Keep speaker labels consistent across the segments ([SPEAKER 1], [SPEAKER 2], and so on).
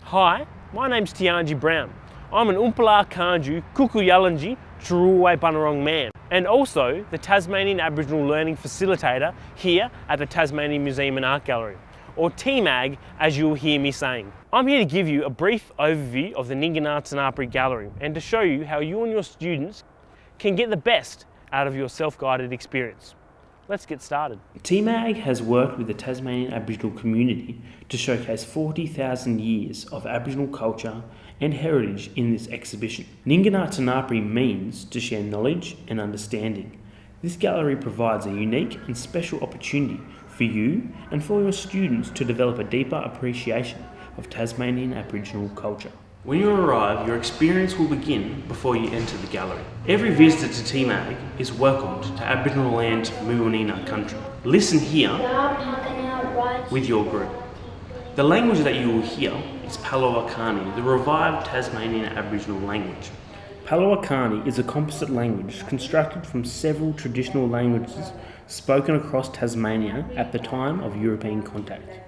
[SPEAKER 1] Hi, my name's Tianji Brown. I'm an Umpala Kanju Kukuyalanji Churuwai Bunurong man and also the Tasmanian Aboriginal Learning Facilitator here at the Tasmanian Museum and Art Gallery, or TMAG as you'll hear me saying. I'm here to give you a brief overview of the ningina tunapri gallery and to show you how you and your students can get the best out of your self-guided experience. Let's get started. TMAG has worked with the Tasmanian Aboriginal community to showcase 40,000 years of Aboriginal culture and heritage in this exhibition. Ningina tunapri means to share knowledge and understanding. This gallery provides a unique and special opportunity for you and for your students to develop a deeper appreciation of Tasmanian Aboriginal culture. When you arrive, your experience will begin before you enter the gallery. Every visitor to TMAG is welcomed to Aboriginal land Ningina country. Listen here with your group. The language that you will hear is Palawakani, the revived Tasmanian Aboriginal language. Palawakani is a composite language constructed from several traditional languages spoken across Tasmania at the time of European contact.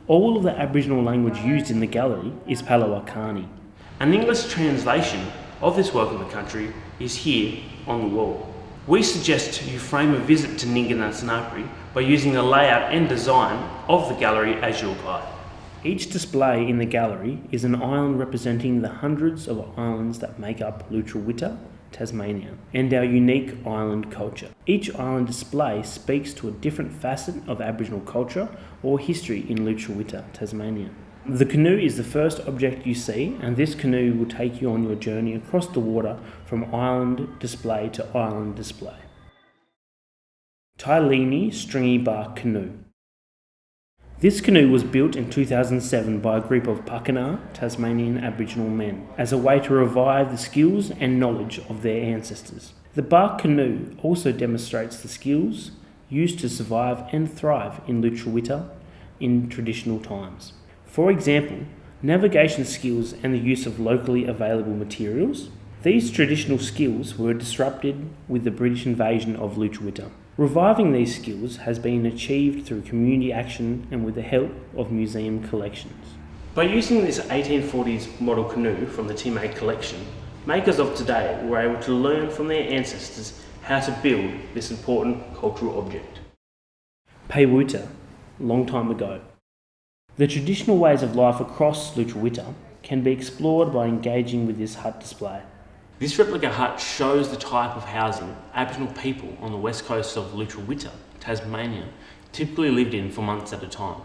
[SPEAKER 1] All of the Aboriginal language used in the gallery is Palawakani. An English translation of this work in the country is here on the wall. We suggest you frame a visit to Ningina tunapri by using the layout and design of the gallery as your guide. Each display in the gallery is an island representing the hundreds of islands that make up Lutruwita, Tasmania, and our unique island culture. Each island display speaks to a different facet of Aboriginal culture or history in Lutruwita, Tasmania. The canoe is the first object you see, and this canoe will take you on your journey across the water from island display to island display. Tailini stringy bark canoe. This canoe was built in 2007 by a group of Pakana, Tasmanian Aboriginal men, as a way to revive the skills and knowledge of their ancestors. The bark canoe also demonstrates the skills used to survive and thrive in Lutruwita in traditional times. For example, navigation skills and the use of locally available materials. These traditional skills were disrupted with the British invasion of Lutruwita. Reviving these skills has been achieved through community action and with the help of museum collections. By using this 1840s model canoe from the TMAG collection, makers of today were able to learn from their ancestors how to build this important cultural object. Pewuta, long time ago. The traditional ways of life across Lutruwita can be explored by engaging with this hut display. This replica hut shows the type of housing Aboriginal people on the west coast of Lutruwita, Tasmania, typically lived in for months at a time.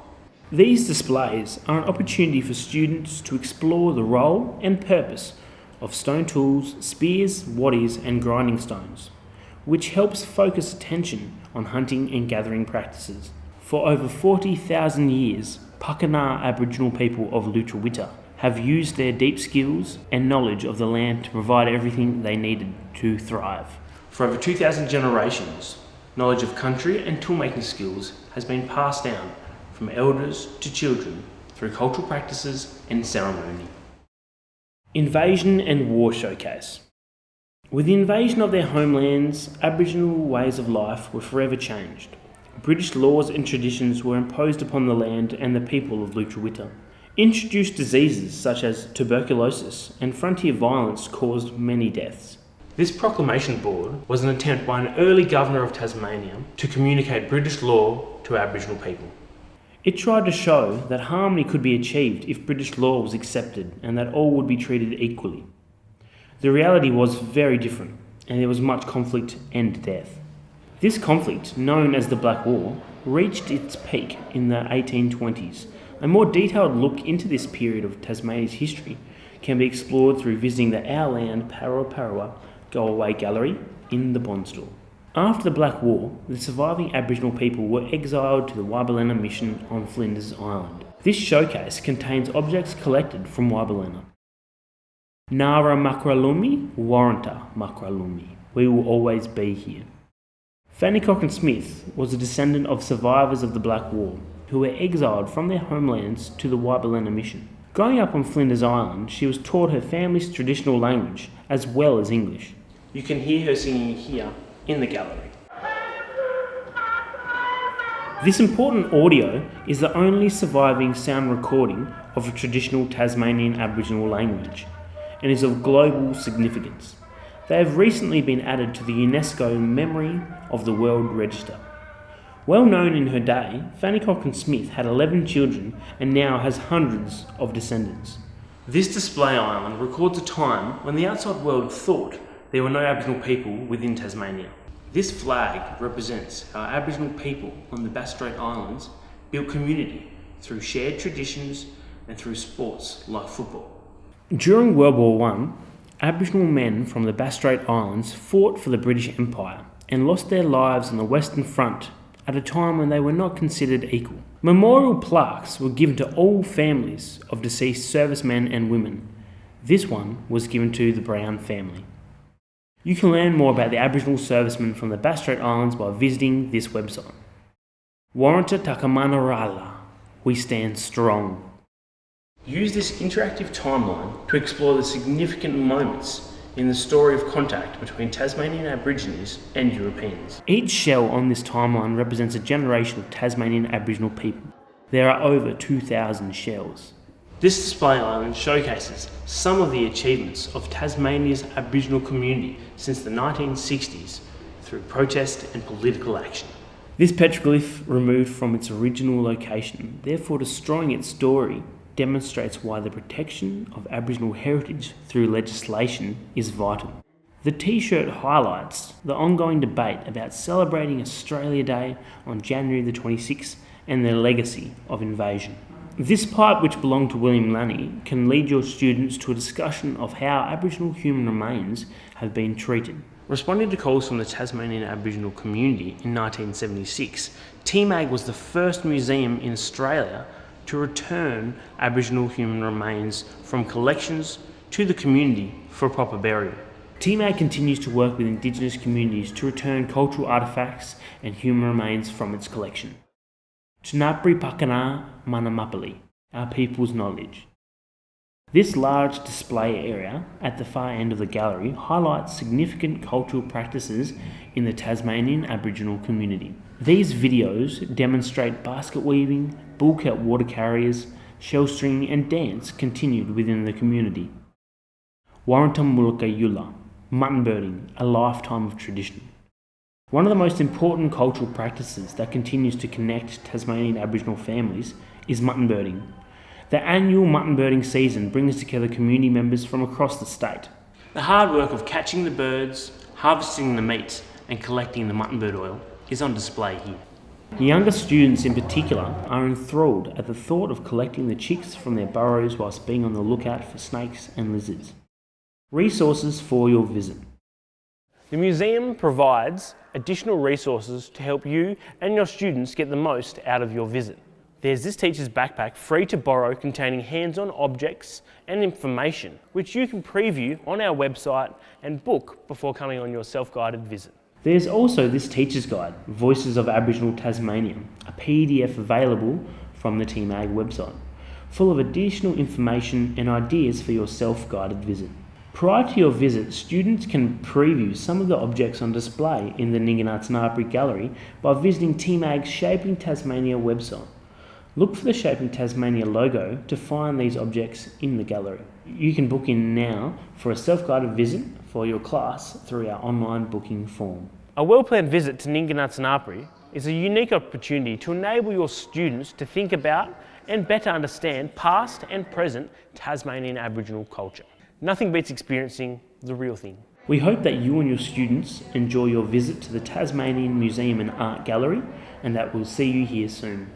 [SPEAKER 1] These displays are an opportunity for students to explore the role and purpose of stone tools, spears, waddies and grinding stones, which helps focus attention on hunting and gathering practices. For over 40,000 years, Pakana Aboriginal people of Lutruwita have used their deep skills and knowledge of the land to provide everything they needed to thrive. For over 2,000 generations, knowledge of country and toolmaking skills has been passed down from elders to children through cultural practices and ceremony. Invasion and War Showcase. With the invasion of their homelands, Aboriginal ways of life were forever changed. British laws and traditions were imposed upon the land and the people of Lutruwita. Introduced diseases such as tuberculosis and frontier violence caused many deaths. This proclamation board was an attempt by an early governor of Tasmania to communicate British law to Aboriginal people. It tried to show that harmony could be achieved if British law was accepted and that all would be treated equally. The reality was very different, and there was much conflict and death. This conflict, known as the Black War, reached its peak in the 1820s. A more detailed look into this period of Tasmania's history can be explored through visiting the Our Land Parawa Go Away Gallery in the Bonstall. After the Black War, the surviving Aboriginal people were exiled to the Wabalena mission on Flinders Island. This showcase contains objects collected from Wabalena. Nara Makralumi, Warranta Makralumi. We will always be here. Fanny Cochrane Smith was a descendant of survivors of the Black War who were exiled from their homelands to the Wabalena mission. Growing up on Flinders Island, she was taught her family's traditional language as well as English. You can hear her singing here in the gallery. This important audio is the only surviving sound recording of a traditional Tasmanian Aboriginal language and is of global significance. They have recently been added to the UNESCO Memory of the World Register. Well known in her day, Fanny Cochrane Smith had 11 children and now has hundreds of descendants. This display island records a time when the outside world thought there were no Aboriginal people within Tasmania. This flag represents how Aboriginal people on the Bass Strait Islands built community through shared traditions and through sports like football. During World War I, Aboriginal men from the Bass Strait Islands fought for the British Empire and lost their lives on the Western Front at a time when they were not considered equal. Memorial plaques were given to all families of deceased servicemen and women. This one was given to the Brown family. You can learn more about the Aboriginal servicemen from the Bass Strait Islands by visiting this website. Warranta Takamanarala, we stand strong. Use this interactive timeline to explore the significant moments in the story of contact between Tasmanian Aborigines and Europeans. Each shell on this timeline represents a generation of Tasmanian Aboriginal people. There are over 2,000 shells. This display island showcases some of the achievements of Tasmania's Aboriginal community since the 1960s through protest and political action. This petroglyph, removed from its original location, therefore destroying its story, demonstrates why the protection of Aboriginal heritage through legislation is vital. The T-shirt highlights the ongoing debate about celebrating Australia Day on January the 26th and their legacy of invasion. This pipe, which belonged to William Lanny, can lead your students to a discussion of how Aboriginal human remains have been treated. Responding to calls from the Tasmanian Aboriginal community in 1976, TMAG was the first museum in Australia to return Aboriginal human remains from collections to the community for proper burial. TMAG continues to work with Indigenous communities to return cultural artefacts and human remains from its collection. Tunapri pakana manamapali, our people's knowledge. This large display area at the far end of the gallery highlights significant cultural practices in the Tasmanian Aboriginal community. These videos demonstrate basket weaving, bullcat water carriers, shell stringing and dance continued within the community. Warrantamulka Yula, mutton birding, a lifetime of tradition. One of the most important cultural practices that continues to connect Tasmanian Aboriginal families is mutton birding. The annual mutton birding season brings together community members from across the state. The hard work of catching the birds, harvesting the meat and collecting the mutton bird oil is on display here. Younger students in particular are enthralled at the thought of collecting the chicks from their burrows whilst being on the lookout for snakes and lizards. Resources for your visit. The museum provides additional resources to help you and your students get the most out of your visit. There's this teacher's backpack free to borrow containing hands-on objects and information which you can preview on our website and book before coming on your self-guided visit. There's also this teacher's guide, Voices of Aboriginal Tasmania, a PDF available from the TMAG website, full of additional information and ideas for your self-guided visit. Prior to your visit, students can preview some of the objects on display in the ningina tunapri gallery by visiting TMAG's Shaping Tasmania website. Look for the Shaping Tasmania logo to find these objects in the gallery. You can book in now for a self-guided visit for your class through our online booking form. A well-planned visit to Ningina tunapri is a unique opportunity to enable your students to think about and better understand past and present Tasmanian Aboriginal culture. Nothing beats experiencing the real thing. We hope that you and your students enjoy your visit to the Tasmanian Museum and Art Gallery and that we'll see you here soon.